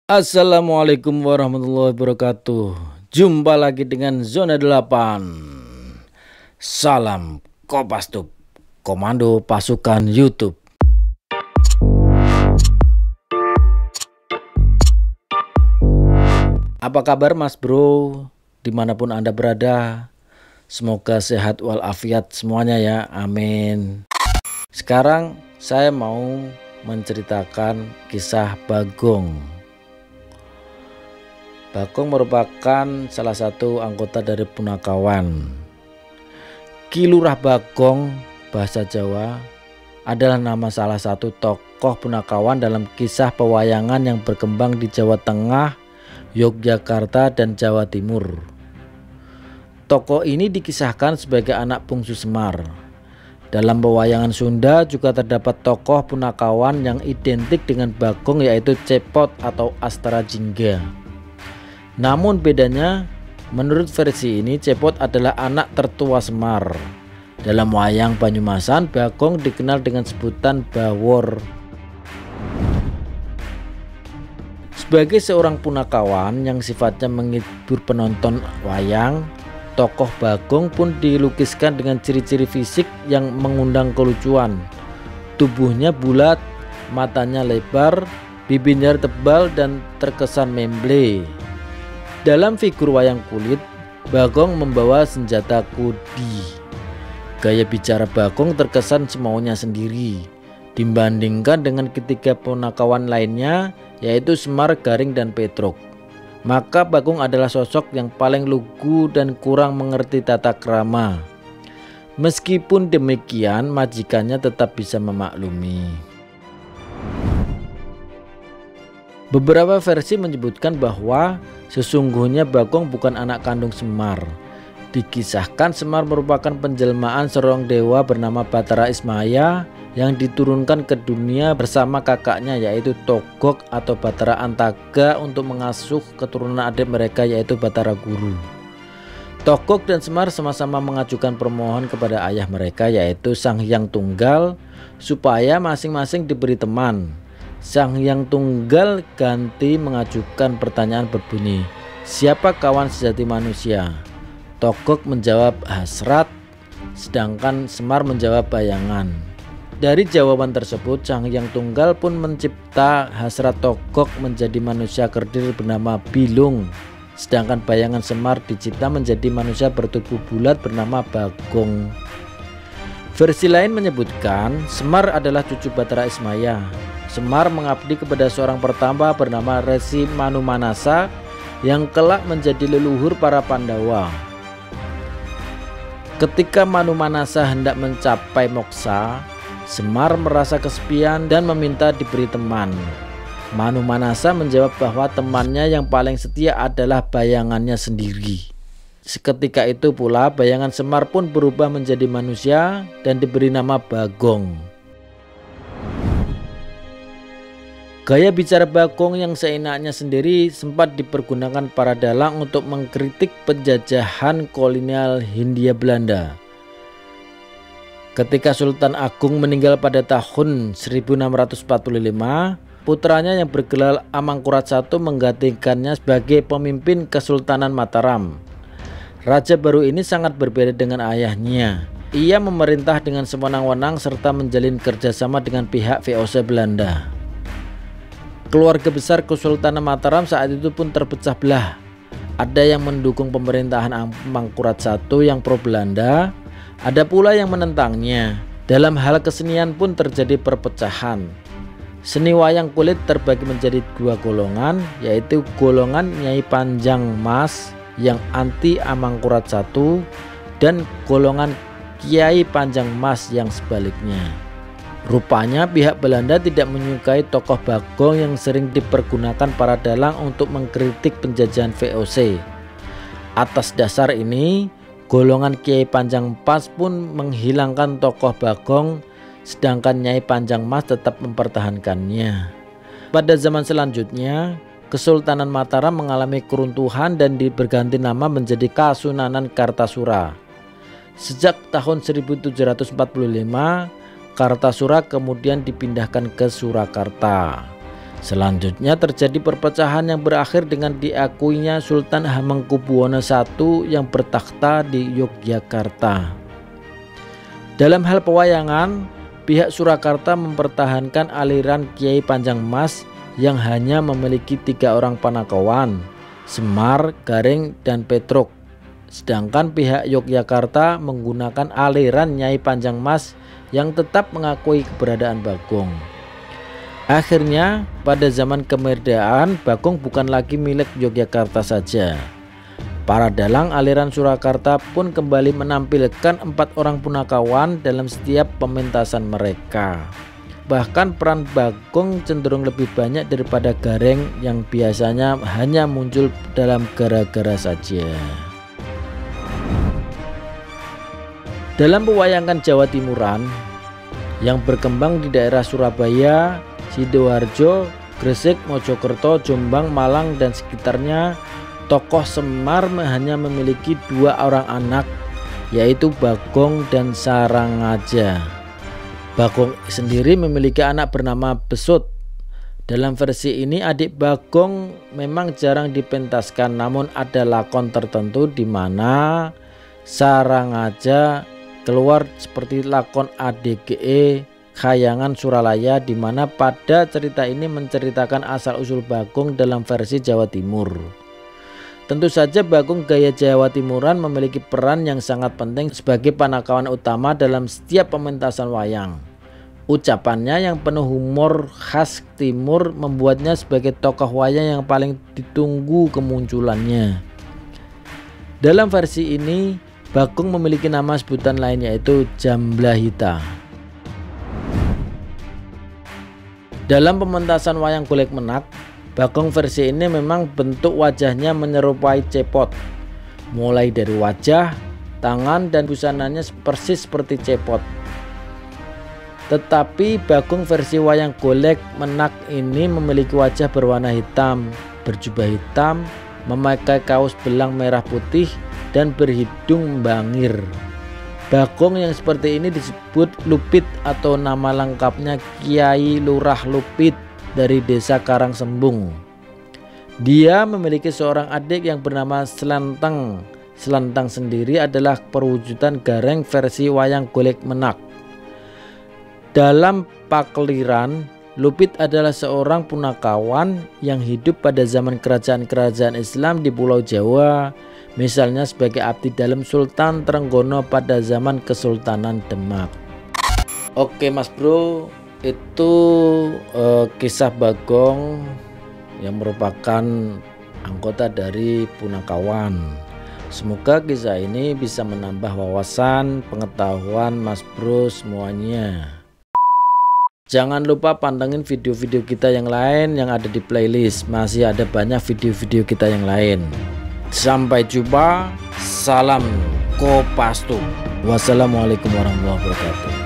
Assalamualaikum warahmatullahi wabarakatuh. Jumpa lagi dengan Zona 8. Salam Kopastuk, Komando Pasukan YouTube. Apa kabar Mas Bro? Dimanapun Anda berada, semoga sehat walafiat semuanya ya, amin. Sekarang saya mau menceritakan kisah Bagong. Bagong merupakan salah satu anggota dari Punakawan. Ki Lurah Bagong, bahasa Jawa, adalah nama salah satu tokoh Punakawan dalam kisah pewayangan yang berkembang di Jawa Tengah, Yogyakarta, dan Jawa Timur. Tokoh ini dikisahkan sebagai anak bungsu Semar. Dalam pewayangan Sunda juga terdapat tokoh Punakawan yang identik dengan Bagong, yaitu Cepot atau Astara Jingga. Namun bedanya, menurut versi ini Cepot adalah anak tertua Semar. Dalam wayang Banyumasan, Bagong dikenal dengan sebutan Bawor. Sebagai seorang Punakawan yang sifatnya menghibur penonton wayang, tokoh Bagong pun dilukiskan dengan ciri-ciri fisik yang mengundang kelucuan. Tubuhnya bulat, matanya lebar, bibirnya tebal dan terkesan memble. Dalam figur wayang kulit, Bagong membawa senjata kudi. Gaya bicara Bagong terkesan semaunya sendiri dibandingkan dengan ketiga Punakawan lainnya, yaitu Semar, Garing, dan Petruk. Maka Bagong adalah sosok yang paling lugu dan kurang mengerti tata krama. Meskipun demikian, majikannya tetap bisa memaklumi. Beberapa versi menyebutkan bahwa sesungguhnya Bagong bukan anak kandung Semar. Dikisahkan Semar merupakan penjelmaan seorang dewa bernama Batara Ismaya yang diturunkan ke dunia bersama kakaknya, yaitu Togok atau Batara Antaga, untuk mengasuh keturunan adik mereka, yaitu Batara Guru. Togok dan Semar sama-sama mengajukan permohonan kepada ayah mereka, yaitu Sang Hyang Tunggal, supaya masing-masing diberi teman. Sang Hyang Tunggal ganti mengajukan pertanyaan berbunyi, "Siapa kawan sejati manusia?" Togok menjawab hasrat, sedangkan Semar menjawab bayangan. Dari jawaban tersebut, Sang Hyang Tunggal pun mencipta hasrat Togok menjadi manusia kerdil bernama Bilung, sedangkan bayangan Semar dicipta menjadi manusia bertubuh bulat bernama Bagong. Versi lain menyebutkan Semar adalah cucu Batara Ismaya. Semar mengabdi kepada seorang pertapa bernama Resi Manumanasa yang kelak menjadi leluhur para Pandawa. Ketika Manumanasa hendak mencapai moksa, Semar merasa kesepian dan meminta diberi teman. Manumanasa menjawab bahwa temannya yang paling setia adalah bayangannya sendiri. Seketika itu pula bayangan Semar pun berubah menjadi manusia dan diberi nama Bagong. Gaya bicara Bagong yang seenaknya sendiri sempat dipergunakan para dalang untuk mengkritik penjajahan kolonial Hindia Belanda. Ketika Sultan Agung meninggal pada tahun 1645, putranya yang bergelar Amangkurat I menggantikannya sebagai pemimpin Kesultanan Mataram. Raja baru ini sangat berbeda dengan ayahnya. Ia memerintah dengan sewenang-wenang serta menjalin kerjasama dengan pihak VOC Belanda. Keluarga besar Kesultanan Mataram saat itu pun terpecah belah. Ada yang mendukung pemerintahan Amangkurat I yang pro Belanda, ada pula yang menentangnya. Dalam hal kesenian pun terjadi perpecahan. Seni wayang kulit terbagi menjadi dua golongan, yaitu golongan Nyai Panjang Mas yang anti Amangkurat I dan golongan Kiai Panjang Mas yang sebaliknya. Rupanya pihak Belanda tidak menyukai tokoh Bagong yang sering dipergunakan para dalang untuk mengkritik penjajahan VOC. Atas dasar ini, golongan Kiai Panjang Pas pun menghilangkan tokoh Bagong, sedangkan Nyai Panjang Mas tetap mempertahankannya. Pada zaman selanjutnya, Kesultanan Mataram mengalami keruntuhan dan berganti nama menjadi Kasunanan Kartasura. Sejak tahun 1745, Kartasura kemudian dipindahkan ke Surakarta. Selanjutnya terjadi perpecahan yang berakhir dengan diakuinya Sultan Hamengkubuwono I yang bertakhta di Yogyakarta. Dalam hal pewayangan, pihak Surakarta mempertahankan aliran Kiai Panjang Mas yang hanya memiliki 3 orang panakawan, Semar, Garing, dan Petruk. Sedangkan pihak Yogyakarta menggunakan aliran Nyai Panjang Mas yang tetap mengakui keberadaan Bagong. Akhirnya pada zaman kemerdekaan Bagong bukan lagi milik Yogyakarta saja. Para dalang aliran Surakarta pun kembali menampilkan 4 orang punakawan dalam setiap pementasan mereka. Bahkan peran Bagong cenderung lebih banyak daripada Gareng yang biasanya hanya muncul dalam gara-gara saja. Dalam pewayangan Jawa Timuran yang berkembang di daerah Surabaya, Sidoarjo, Gresik, Mojokerto, Jombang, Malang, dan sekitarnya, tokoh Semar hanya memiliki 2 orang anak, yaitu Bagong dan Sarangaja. Bagong sendiri memiliki anak bernama Besut. Dalam versi ini adik Bagong memang jarang dipentaskan, namun ada lakon tertentu di mana Sarangaja keluar seperti lakon ADGE Khayangan Suralaya, di mana pada cerita ini menceritakan asal-usul Bagong dalam versi Jawa Timur. Tentu saja Bagong gaya Jawa Timuran memiliki peran yang sangat penting sebagai panakawan utama dalam setiap pementasan wayang. Ucapannya yang penuh humor khas Timur membuatnya sebagai tokoh wayang yang paling ditunggu kemunculannya. Dalam versi ini, Bagong memiliki nama sebutan lain yaitu Jamblahita. Dalam pementasan wayang Golek Menak, Bagong versi ini memang bentuk wajahnya menyerupai cepot. Mulai dari wajah, tangan, dan busananya persis seperti cepot. Tetapi Bagong versi wayang Golek Menak ini memiliki wajah berwarna hitam, berjubah hitam, memakai kaos belang merah putih, dan berhidung bangir. Bagong yang seperti ini disebut Lupit atau nama lengkapnya Kiai Lurah Lupit dari desa Karangsembung. Dia memiliki seorang adik yang bernama Slenteng. Slenteng sendiri adalah perwujudan Gareng versi wayang Golek Menak. Dalam pakliran, Lupit adalah seorang punakawan yang hidup pada zaman kerajaan-kerajaan Islam di Pulau Jawa, misalnya sebagai abdi dalam Sultan Trenggono pada zaman Kesultanan Demak. Oke Mas Bro, itu kisah Bagong yang merupakan anggota dari punakawan. Semoga kisah ini bisa menambah wawasan, pengetahuan Mas Bro semuanya. Jangan lupa pantengin video-video kita yang lain yang ada di playlist. Masih ada banyak video-video kita yang lain. Sampai jumpa. Salam Kopastum. Wassalamualaikum warahmatullahi wabarakatuh.